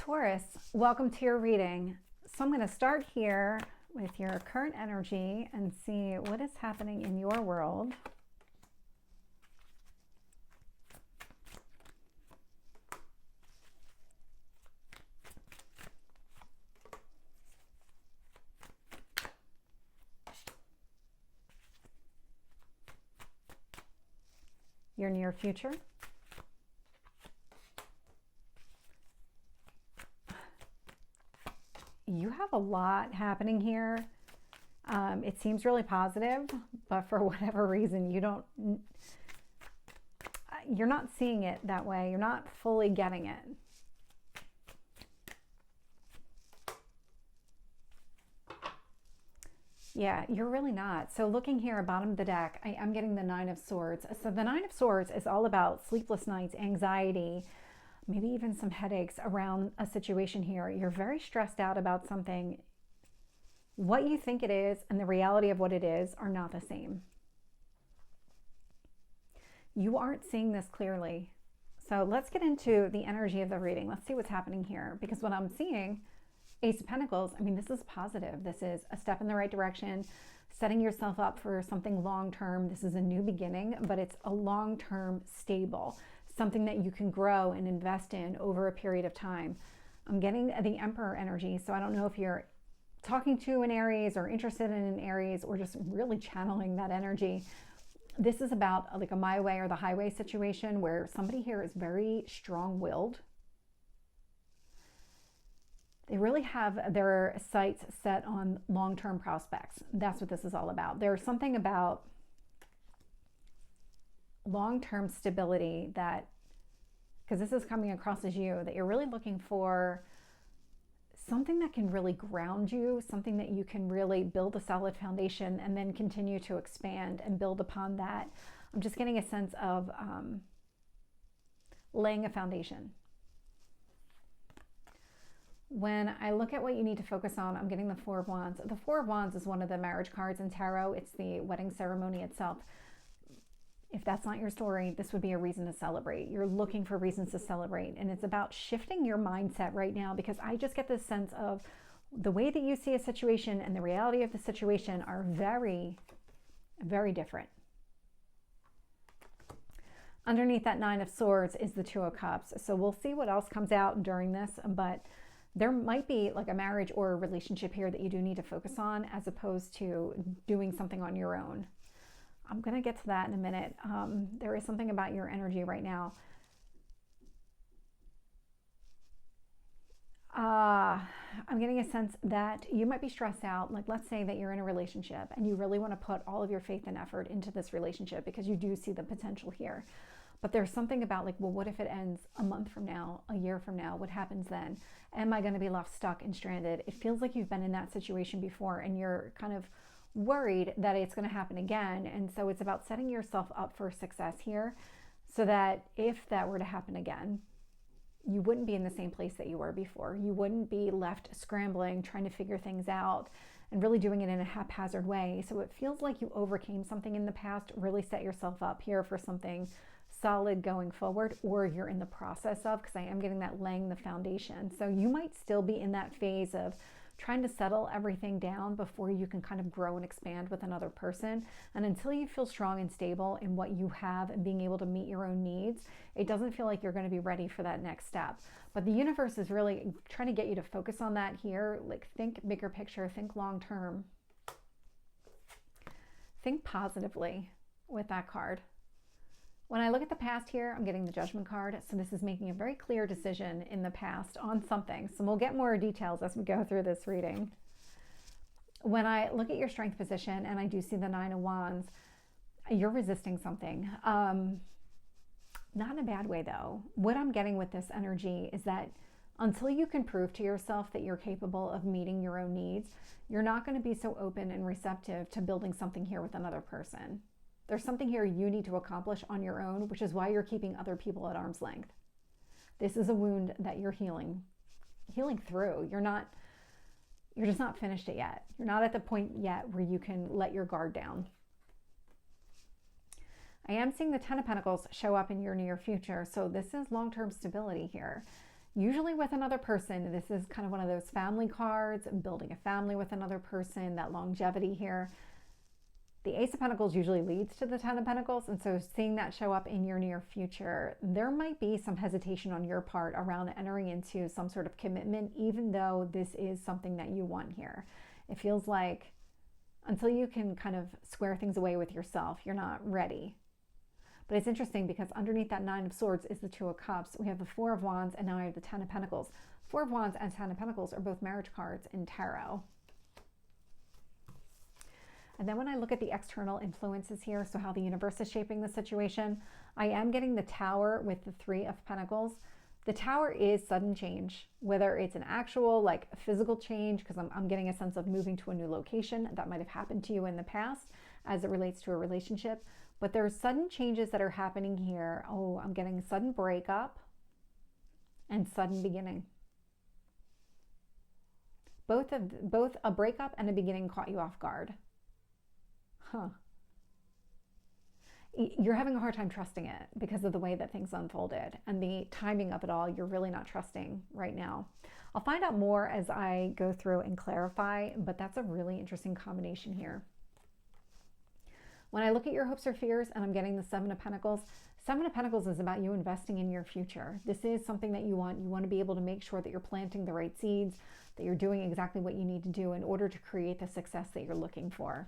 Taurus, welcome to your reading. So I'm going to start here with your current energy and see what is happening in your world. Your near future. You have a lot happening here. It seems really positive, but for whatever reason, you're not seeing it that way. You're not fully getting it. Yeah, you're really not. So looking here at bottom of the deck, I'm getting the Nine of Swords. So the Nine of Swords is all about sleepless nights, anxiety, maybe even some headaches around a situation here. You're very stressed out about something. What you think it is and the reality of what it is are not the same. You aren't seeing this clearly. So let's get into the energy of the reading. Let's see what's happening here. Because what I'm seeing, Ace of Pentacles, I mean, this is positive. This is a step in the right direction, setting yourself up for something long-term. This is a new beginning, but it's a long-term stable, something that you can grow and invest in over a period of time. I'm getting the Emperor energy, so I don't know if you're talking to an Aries or interested in an Aries or just really channeling that energy. This is about like a my way or the highway situation where somebody here is very strong-willed. They really have their sights set on long-term prospects. That's what this is all about. There's something about long-term stability that, because this is coming across as you, that you're really looking for something that can really ground you, something that you can really build a solid foundation and then continue to expand and build upon that. I'm just getting a sense of laying a foundation. When I look at what you need to focus on, I'm getting the Four of Wands. The Four of Wands is one of the marriage cards in tarot. It's the wedding ceremony itself. If that's not your story, this would be a reason to celebrate. You're looking for reasons to celebrate. And it's about shifting your mindset right now, because I just get this sense of the way that you see a situation and the reality of the situation are very, very different. Underneath that Nine of Swords is the Two of Cups. So we'll see what else comes out during this, but there might be like a marriage or a relationship here that you do need to focus on as opposed to doing something on your own. I'm going to get to that in a minute. There is something about your energy right now. I'm getting a sense that you might be stressed out. Like, let's say that you're in a relationship and you really want to put all of your faith and effort into this relationship because you do see the potential here. But there's something about like, well, what if it ends a month from now, a year from now? What happens then? Am I going to be left stuck and stranded? It feels like you've been in that situation before and you're kind of worried that it's going to happen again. And so it's about setting yourself up for success here so that if that were to happen again, you wouldn't be in the same place that you were before. You wouldn't be left scrambling, trying to figure things out and really doing it in a haphazard way. So it feels like you overcame something in the past, really set yourself up here for something solid going forward, or you're in the process of, because I am getting that laying the foundation. So you might still be in that phase of trying to settle everything down before you can kind of grow and expand with another person. And until you feel strong and stable in what you have and being able to meet your own needs, it doesn't feel like you're going to be ready for that next step. But the universe is really trying to get you to focus on that here. Like, think bigger picture, think long term, think positively with that card. When I look at the past here, I'm getting the Judgment card. So this is making a very clear decision in the past on something. So we'll get more details as we go through this reading. When I look at your strength position and I do see the Nine of Wands, you're resisting something. Not in a bad way though. What I'm getting with this energy is that until you can prove to yourself that you're capable of meeting your own needs, you're not going to be so open and receptive to building something here with another person. There's something here you need to accomplish on your own, which is why you're keeping other people at arm's length. This is a wound that you're healing through. You're just not finished it yet. You're not at the point yet where you can let your guard down. I am seeing the Ten of Pentacles show up in your near future. So this is long-term stability here. usually with another person. This is kind of one of those family cards, building a family with another person, that longevity here. The Ace of Pentacles usually leads to the Ten of Pentacles, and so seeing that show up in your near future, there might be some hesitation on your part around entering into some sort of commitment, even though this is something that you want here. It feels like until you can kind of square things away with yourself, you're not ready. But it's interesting because underneath that Nine of Swords is the Two of Cups. We have the Four of Wands, and now we have the Ten of Pentacles. Four of Wands and Ten of Pentacles are both marriage cards in tarot. And then when I look at the external influences here, so how the universe is shaping the situation, I am getting the Tower with the Three of Pentacles. The Tower is sudden change, whether it's an actual like physical change, because I'm getting a sense of moving to a new location that might have happened to you in the past as it relates to a relationship. But there's sudden changes that are happening here. Oh, I'm getting sudden breakup and sudden beginning. Both a breakup and a beginning caught you off guard. You're having a hard time trusting it because of the way that things unfolded and the timing of it all. You're really not trusting right now. I'll find out more as I go through and clarify, but that's a really interesting combination here. When I look at your hopes or fears and I'm getting the Seven of Pentacles, Seven of Pentacles is about you investing in your future. This is something that you want. You want to be able to make sure that you're planting the right seeds, that you're doing exactly what you need to do in order to create the success that you're looking for.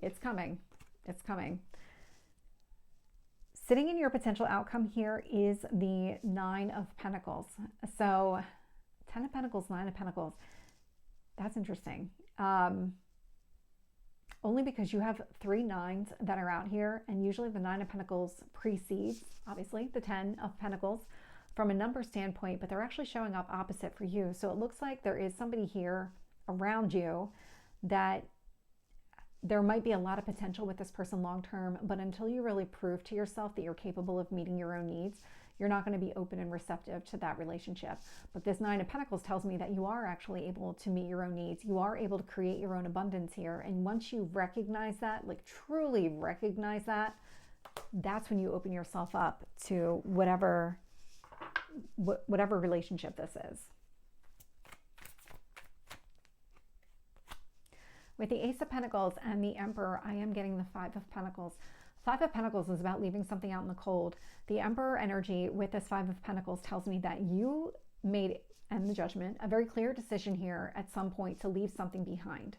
It's coming. It's coming. Sitting in your potential outcome here is the Nine of Pentacles. So 10 of Pentacles, 9 of Pentacles. That's interesting. Only because you have 3 nines that are out here, and usually the 9 of Pentacles precedes, obviously, the 10 of Pentacles from a number standpoint, but they're actually showing up opposite for you. So it looks like there is somebody here around you that there might be a lot of potential with this person long term, but until you really prove to yourself that you're capable of meeting your own needs, you're not going to be open and receptive to that relationship. But this 9 of Pentacles tells me that you are actually able to meet your own needs. You are able to create your own abundance here. And once you recognize that, like truly recognize that, that's when you open yourself up to whatever relationship this is. With the Ace of Pentacles and the Emperor, I am getting the Five of Pentacles. Five of Pentacles is about leaving something out in the cold. The Emperor energy with this Five of Pentacles tells me that you made, and the Judgment, a very clear decision here at some point to leave something behind.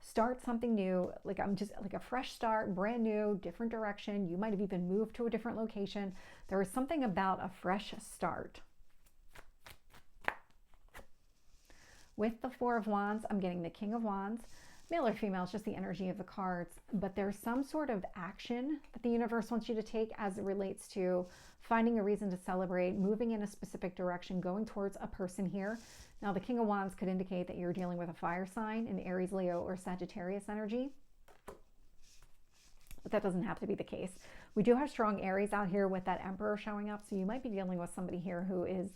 Start something new, like a fresh start, brand new, different direction. You might have even moved to a different location. There is something about a fresh start. With the Four of Wands, I'm getting the King of Wands. Male or female is just the energy of the cards, but there's some sort of action that the universe wants you to take as it relates to finding a reason to celebrate, moving in a specific direction, going towards a person here. Now, the King of Wands could indicate that you're dealing with a fire sign, an Aries, Leo, or Sagittarius energy, but that doesn't have to be the case. We do have strong Aries out here with that Emperor showing up, so you might be dealing with somebody here who is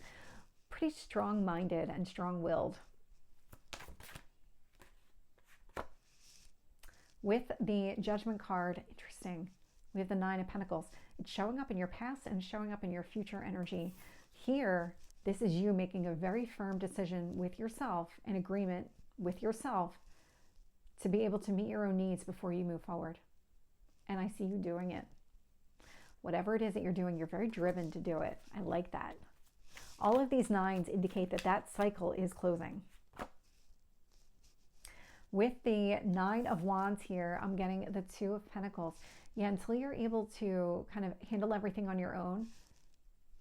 pretty strong-minded and strong-willed. With the Judgment card, interesting, we have the Nine of Pentacles. It's showing up in your past and showing up in your future energy. Here, this is you making a very firm decision with yourself, an agreement with yourself to be able to meet your own needs before you move forward. And I see you doing it. Whatever it is that you're doing, you're very driven to do it. I like that. All of these nines indicate that that cycle is closing. With the Nine of Wands here, I'm getting the Two of Pentacles. Yeah, until you're able to kind of handle everything on your own,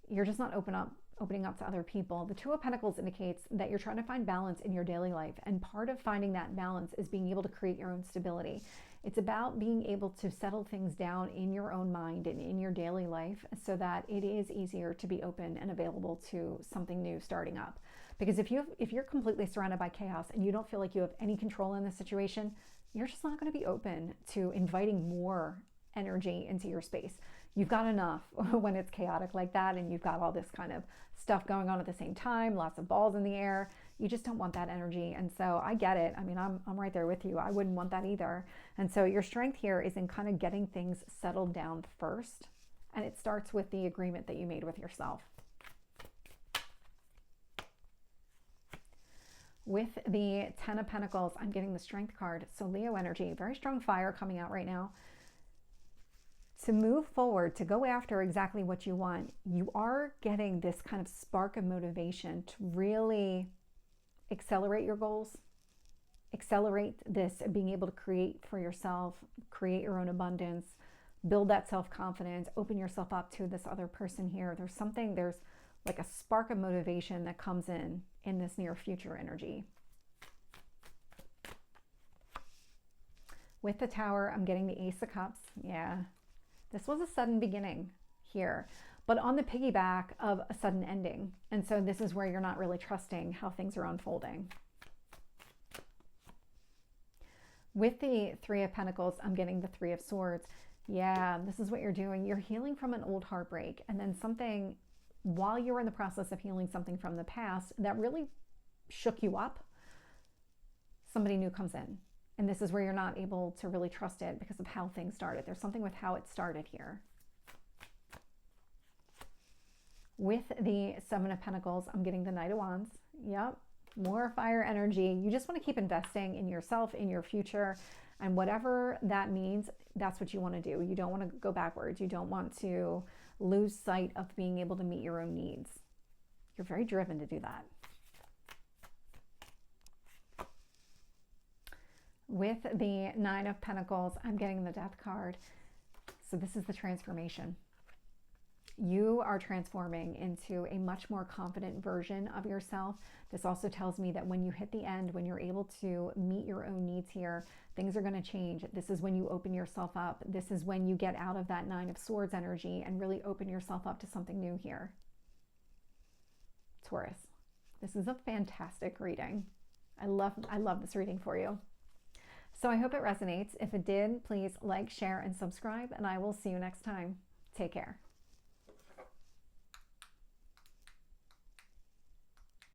you're just not opening up to other people. The Two of Pentacles indicates that you're trying to find balance in your daily life. And part of finding that balance is being able to create your own stability. It's about being able to settle things down in your own mind and in your daily life so that it is easier to be open and available to something new starting up. Because if you're completely surrounded by chaos and you don't feel like you have any control in the situation, you're just not going to be open to inviting more energy into your space. You've got enough when it's chaotic like that and you've got all this kind of stuff going on at the same time, lots of balls in the air. You just don't want that energy. And so I get it. I mean, I'm right there with you. I wouldn't want that either. And so your strength here is in kind of getting things settled down first. And it starts with the agreement that you made with yourself. With the 10 of Pentacles, I'm getting the Strength card. So Leo energy, very strong fire coming out right now. To move forward, to go after exactly what you want, you are getting this kind of spark of motivation to really accelerate your goals, accelerate this, being able to create for yourself, create your own abundance, build that self-confidence, open yourself up to this other person here. There's like a spark of motivation that comes in this near future energy. With the Tower, I'm getting the Ace of Cups. Yeah, this was a sudden beginning here, but on the piggyback of a sudden ending. And so this is where you're not really trusting how things are unfolding. With the Three of Pentacles, I'm getting the Three of Swords. Yeah, this is what you're doing. You're healing from an old heartbreak, and then something, while you're in the process of healing something from the past that really shook you up, somebody new comes in. And this is where you're not able to really trust it because of how things started. There's something with how it started here. With the Seven of Pentacles, I'm getting the Knight of Wands. Yep, more fire energy. You just want to keep investing in yourself, in your future, and whatever that means, that's what you want to do. You don't want to go backwards. You don't want to lose sight of being able to meet your own needs. You're very driven to do that. With the Nine of Pentacles, I'm getting the Death card. So this is the transformation. You are transforming into a much more confident version of yourself. This also tells me that when you hit the end, when you're able to meet your own needs here, things are going to change. This is when you open yourself up. This is when you get out of that Nine of Swords energy and really open yourself up to something new here. Taurus, this is a fantastic reading. I love this reading for you. So I hope it resonates. If it did, please like, share, and subscribe, and I will see you next time. Take care.